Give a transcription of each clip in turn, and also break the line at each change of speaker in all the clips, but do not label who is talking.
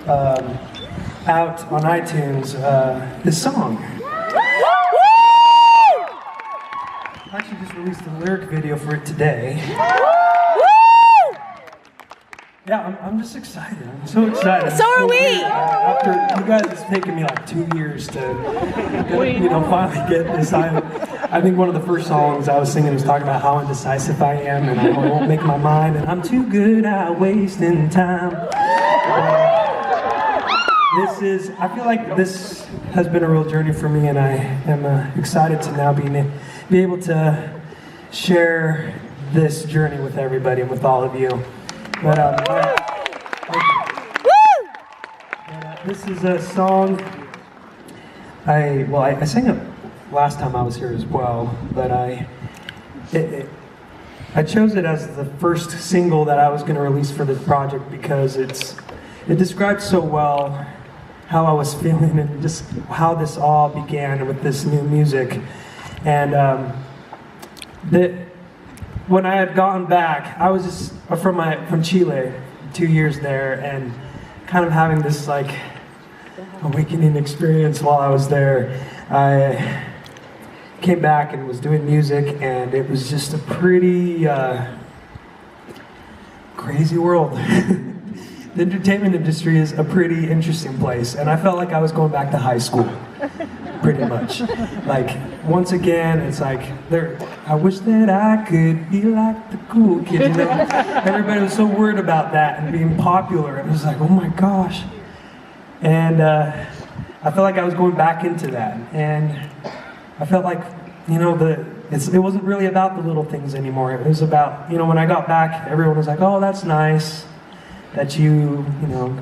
out on iTunes this song. I actually just released a lyric video for it today. Yeah, I'm just excited. I'm so excited.
So are we.
After you guys, it's taken me like 2 years to, finally get this. I think one of the first songs I was singing was talking about how indecisive I am, and I won't make my mind, and I'm too good at wasting time. I feel like this has been a real journey for me, and I am excited to now be able to share this journey with everybody and with all of you. But this is a song I sang it last time I was here as well, but I chose it as the first single that I was going to release for this project because it describes so well how I was feeling and just how this all began with this new music. And when I had gotten back, I was just from Chile, 2 years there, and kind of having this like awakening experience while I was there. I came back and was doing music, and it was just a pretty crazy world. The entertainment industry is a pretty interesting place, and I felt like I was going back to high school, pretty much. Like, once again, it's like, I wish that I could be like the cool kids. Everybody was so worried about that and being popular. It was like, oh my gosh. And I felt like I was going back into that. And I felt like, it wasn't really about the little things anymore. It was about, when I got back, everyone was like, oh, that's nice that you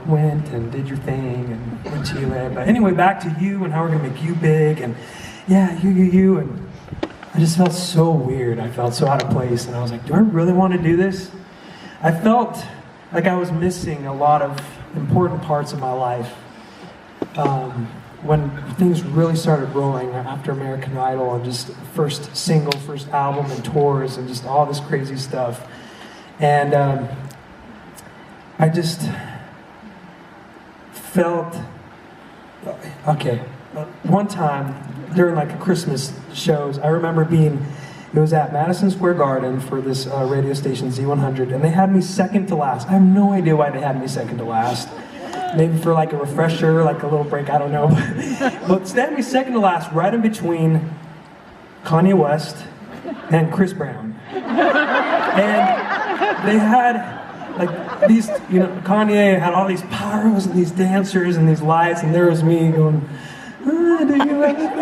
went and did your thing in Chile. But anyway, back to you and how we're gonna make you big, and yeah, you, and I just felt so weird. I felt so out of place, and I was like, do I really want to do this? I felt like I was missing a lot of important parts of my life when things really started rolling after American Idol and just first single, first album, and tours, and just all this crazy stuff. And I just felt, okay, one time during like a Christmas shows, I remember it was at Madison Square Garden for this radio station, Z100, and they had me second to last. I have no idea why they had me second to last. Maybe for like a refresher, like a little break, I don't know. But they had me second to last, right in between Kanye West and Chris Brown. And they had, like, these, Kanye had all these pyros and these dancers and these lights, and there was me going, do you like it?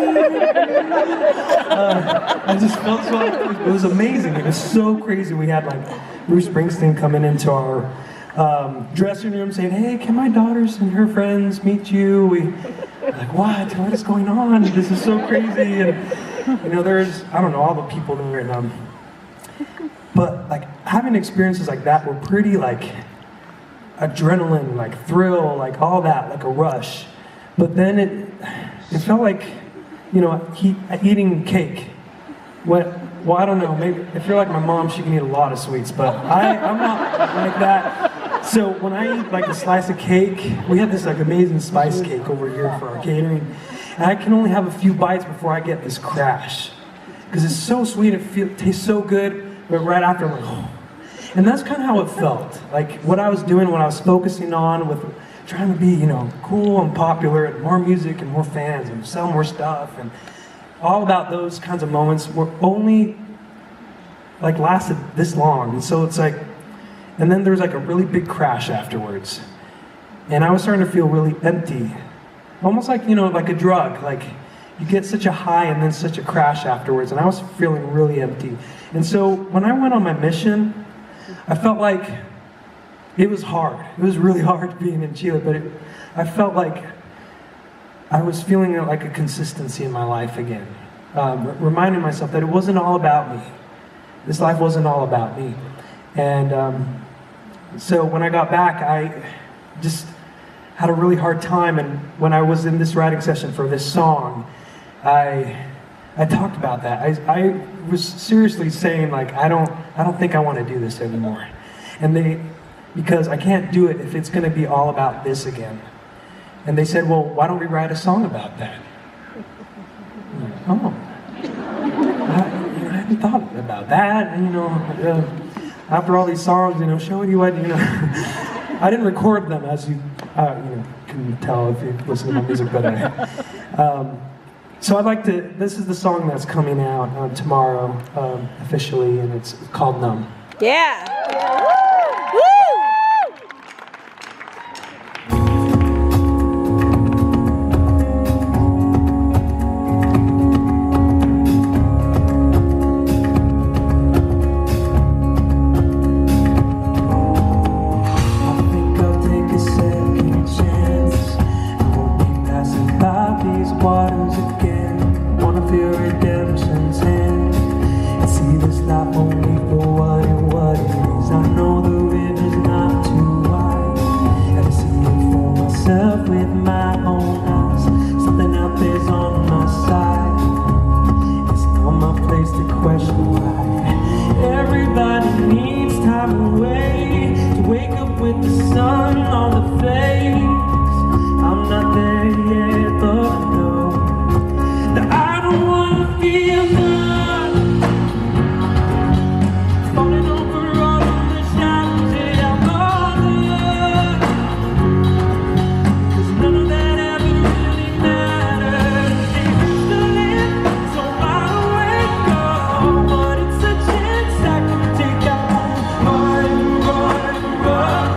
I just felt so, it was amazing. It was so crazy. We had like Bruce Springsteen coming into our dressing room saying, hey, can my daughters and her friends meet you? Like, what is going on? This is so crazy. And, there's, I don't know, all the people there, and but like having experiences like that were pretty like adrenaline, like thrill, like all that, like a rush. But then it felt like, eating cake. Well, I don't know, maybe if you're like my mom, she can eat a lot of sweets, but I'm not like that. So when I eat like a slice of cake, we have this like amazing spice cake over here for our catering, and I can only have a few bites before I get this crash. Because it's so sweet, it tastes so good, but right after I'm like, oh. And that's kind of how it felt. Like what I was doing, what I was focusing on with trying to be, cool and popular, and more music and more fans and sell more stuff, and all about those kinds of moments were only like lasted this long. And so it's like, and then there's like a really big crash afterwards. And I was starting to feel really empty. Almost like, like a drug. Like you get such a high and then such a crash afterwards. And I was feeling really empty. And so when I went on my mission, I felt like it was hard. It was really hard being in Chile, but I felt like I was feeling like a consistency in my life again. Reminding myself that it wasn't all about me. This life wasn't all about me. And so when I got back, I just had a really hard time. And when I was in this writing session for this song, I talked about that. I was seriously saying, like, I don't think I want to do this anymore. And because I can't do it if it's going to be all about this again. And they said, well, why don't we write a song about that? Oh, I hadn't thought about that. And, after all these songs, showing you what, I didn't record them, as you, can tell if you listen to my music, but so I'd like to, this is the song that's coming out tomorrow, officially, and it's called Numb.
Yeah. Woo!
Waters again, wanna feel redemption's hand, and see this life only for what it is. I know the river's not too wide, had to see it for myself with my own eyes. Something out there's on my side, it's not my place to question why. Everybody needs time away to wake up with the sun on the face. I'm not there yet, but I know that I don't wanna feel none. Falling over all of the shadows that I'm under. 'Cause none of that ever really matters. They used to live so far away, but it's a chance I can take. I won't run.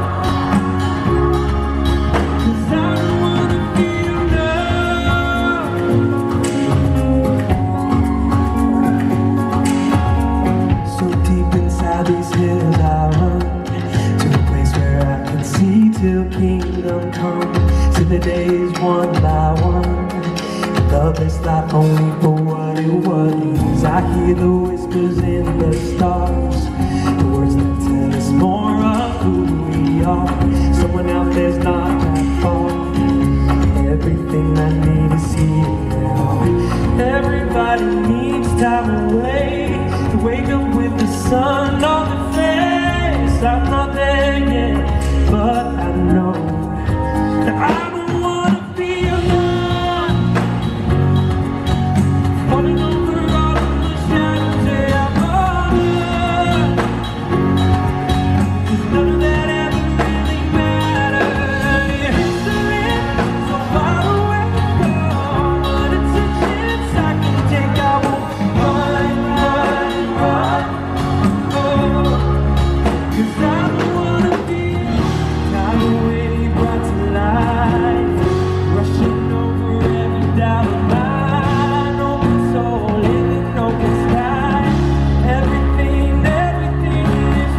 'Cause I don't wanna feel none. So deep inside these hills I run, to a place where I can see till kingdom come. See the days one by one, love this life only for what it was. I hear the whispers in the stars, the words that tell us more of who we are. Someone out there's not that far, everything I need is here now. Everybody needs time away to wake up with the sun on their face. I'm not there yet, but I know that I don't wanna feel none. Falling over all of the shadows that I'm under. 'Cause none of that ever really mattered. You used to live so far away, but it's a chance I can take. I won't run. Oh, 'cause I don't wanna feel time away brought to life, rushing over every doubt of mine. Open soul, living open sky. Everything is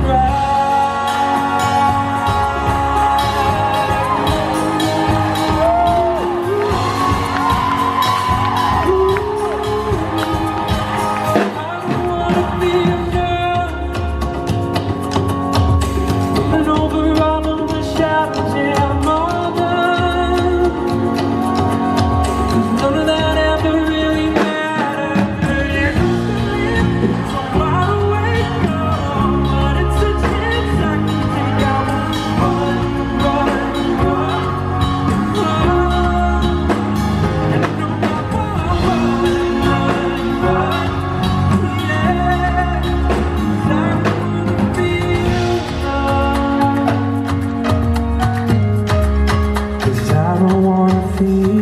I don't wanna feel